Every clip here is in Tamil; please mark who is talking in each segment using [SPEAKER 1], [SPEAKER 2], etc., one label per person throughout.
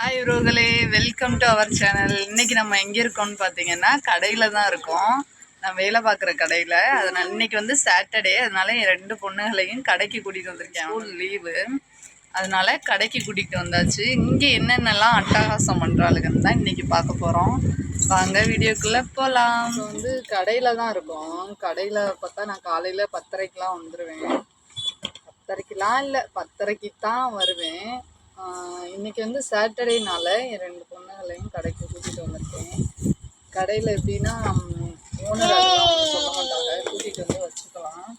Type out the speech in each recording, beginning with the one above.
[SPEAKER 1] ஹாய் உறவுகளே, வெல்கம் டு அவர் சேனல். இன்னைக்கு நம்ம எங்கே இருக்கோம்னு பார்த்தீங்கன்னா கடையில் தான் இருக்கோம். நான் வேலை பார்க்குற கடையில். அதனால் இன்னைக்கு வந்து சாட்டர்டே, அதனால என் 2 பொண்ணுகளையும் கடைக்கு கூட்டிகிட்டு வந்திருக்கேன். ஸ்கூல் லீவு, அதனால கடைக்கு கூட்டிகிட்டு வந்தாச்சு. இங்கே என்னென்னலாம் அட்டகாசம் பண்ணுறாளுங்கன்னு தான் இன்றைக்கி பார்க்க போகிறோம். வாங்க வீடியோக்குள்ளே போகலாம். இப்போ வந்து கடையில் தான் இருக்கோம். கடையில் பார்த்தா நான் காலையில் 10:30க்கெலாம் வந்துடுவேன். 10:30க்கெலாம் இல்லை, 10:30க்கு தான் வருவேன். இன்றைக்கி வந்து சாட்டர்டேனால என் 2 பொண்ணுகளையும் கடைக்கு கூட்டிகிட்டு வந்திருக்கேன். கடையில் எப்படின்னா ஓனர் அதெல்லாம் சொல்ல மாட்டாங்க, கூட்டிகிட்டு வந்து வச்சுக்கலாம்.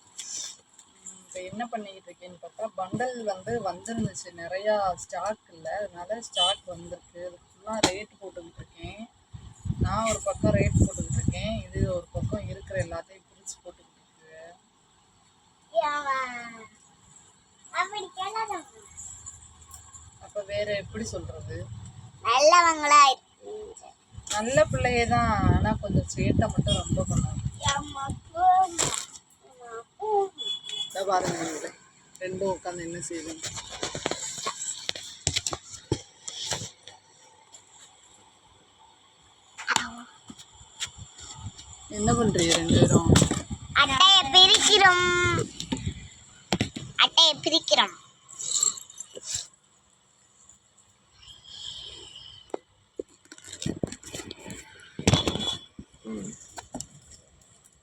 [SPEAKER 1] இப்போ என்ன பண்ணிக்கிட்டு இருக்கேன்னு பார்த்தா பண்டல் வந்து வந்துருந்துச்சு, நிறையா ஸ்டாக் இல்லை, அதனால ஸ்டாக் வந்திருக்கு. அது ஃபுல்லாக ரேட் போட்டுக்கிட்டு இருக்கேன். நான் ஒரு பக்கம் ரேட் போட்டுக்கிட்டு இருக்கேன், இது ஒரு பக்கம் இருக்கிற எல்லாத்தையும் பிரித்து போட்டுக்கிட்டு இருக்கு. அப்ப வேற எப்படி சொல்றது,
[SPEAKER 2] நல்லவங்களா
[SPEAKER 1] நல்ல பிள்ளையே தான், ஆனா கொஞ்சம் சேட்டை மட்டும் ரொம்ப பண்ணுவாங்க. பாருங்க, ரெண்டும் உட்காந்து என்ன செய்யுது. என்ன பண்றீங்க 2 பேரும்?
[SPEAKER 2] அட்டையை பிரிக்கிறோம்.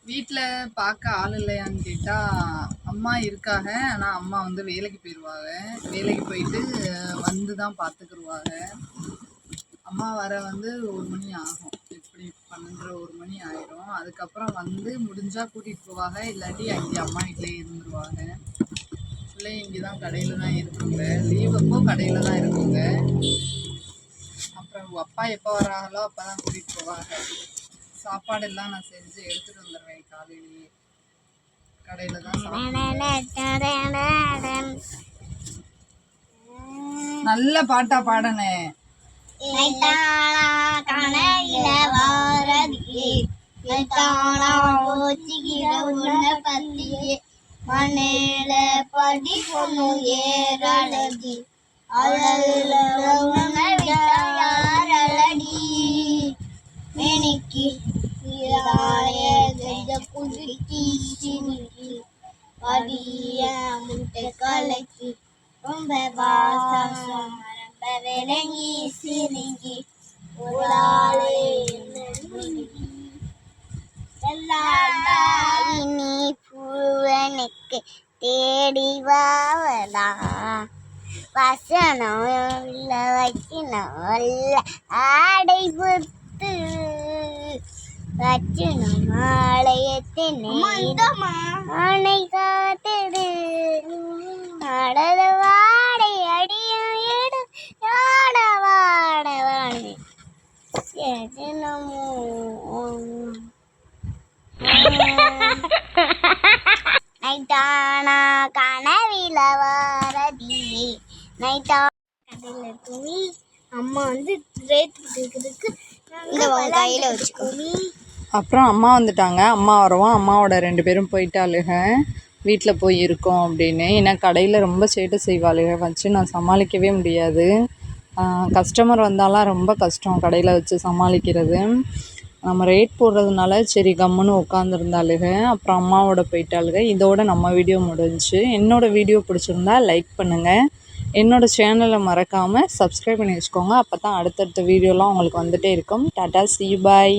[SPEAKER 1] வீட்டில் பார்க்க ஆள் இல்லையான்னு கேட்டால் அம்மா இருக்காங்க, ஆனால் அம்மா வந்து வேலைக்கு போயிடுவாங்க. வேலைக்கு போயிட்டு வந்து தான் பார்த்துக்குருவாங்க. அம்மா வர வந்து 1 மணி ஆகும், எப்படி 12 1 மணி ஆயிடும். அதுக்கப்புறம் வந்து முடிஞ்சால் கூட்டிகிட்டு போவாங்க, இல்லாட்டி அங்கே அம்மா வீட்டிலே இருந்துருவாங்க. பிள்ளைங்க இங்கே தான் கடையில் தான் இருக்குங்க, லீவ் அப்போ கடையில் தான் இருக்குங்க. அப்புறம் அப்பா எப்போ வராங்களோ அப்போ தான் கூட்டிகிட்டு போவாங்க. சாப்பாடெல்லாம் நான் செஞ்சு எடுத்துகிட்டு வந்துடுவேன் காலையிலேயே. கடையில் தான் நல்ல பாட்டா பாடனே.
[SPEAKER 2] மண்ணில படி பொண்ணு ஏறடி அழடி மேனிக்கு முட்டை கலக்கி ரொம்ப வாசம் விளங்கி சிரிங்கி இனி பூவனுக்கு தேடி வாவலா வசனம் இல்ல வைக்கணும் இல்ல ஆடை புத்து வச்சனும் ஆலயத்தின் ஆணை காத்திடு நடல வாடை அடியும் எடு யாட வாட வாடு எதனமோ நைட்டானா கனவில வாரதில்லை நைட்டா கடையில் துணி அம்மா வந்து ரேட் கொடுக்குறதுக்கு இந்த கையில் வச்சுக்கோமி.
[SPEAKER 1] அப்புறம் அம்மா வந்துட்டாங்க, அம்மா வருவோம், அம்மாவோட 2 பேரும் போயிட்டாளுக வீட்டில் போய் இருக்கோம் அப்படின்னு. ஏன்னா கடையில் ரொம்ப சேட்டை செய்வாளுக, வச்சு நான் சமாளிக்கவே முடியாது. கஸ்டமர் வந்தாலாம் ரொம்ப கஷ்டம் கடையில் வச்சு சமாளிக்கிறது. நம்ம ரேட் போடுறதுனால சரி கம்முன்னு உட்காந்துருந்தாளுக. அப்புறம் அம்மாவோட போயிட்டாளுக. இதோட நம்ம வீடியோ முடிஞ்சு. என்னோடய வீடியோ பிடிச்சிருந்தா லைக் பண்ணுங்கள், என்னோடய சேனலை மறக்காமல் சப்ஸ்கிரைப் பண்ணி வச்சுக்கோங்க. அப்போ தான் அடுத்தடுத்த வீடியோலாம் உங்களுக்கு வந்துகிட்டே இருக்கும். Tata, see you, bye.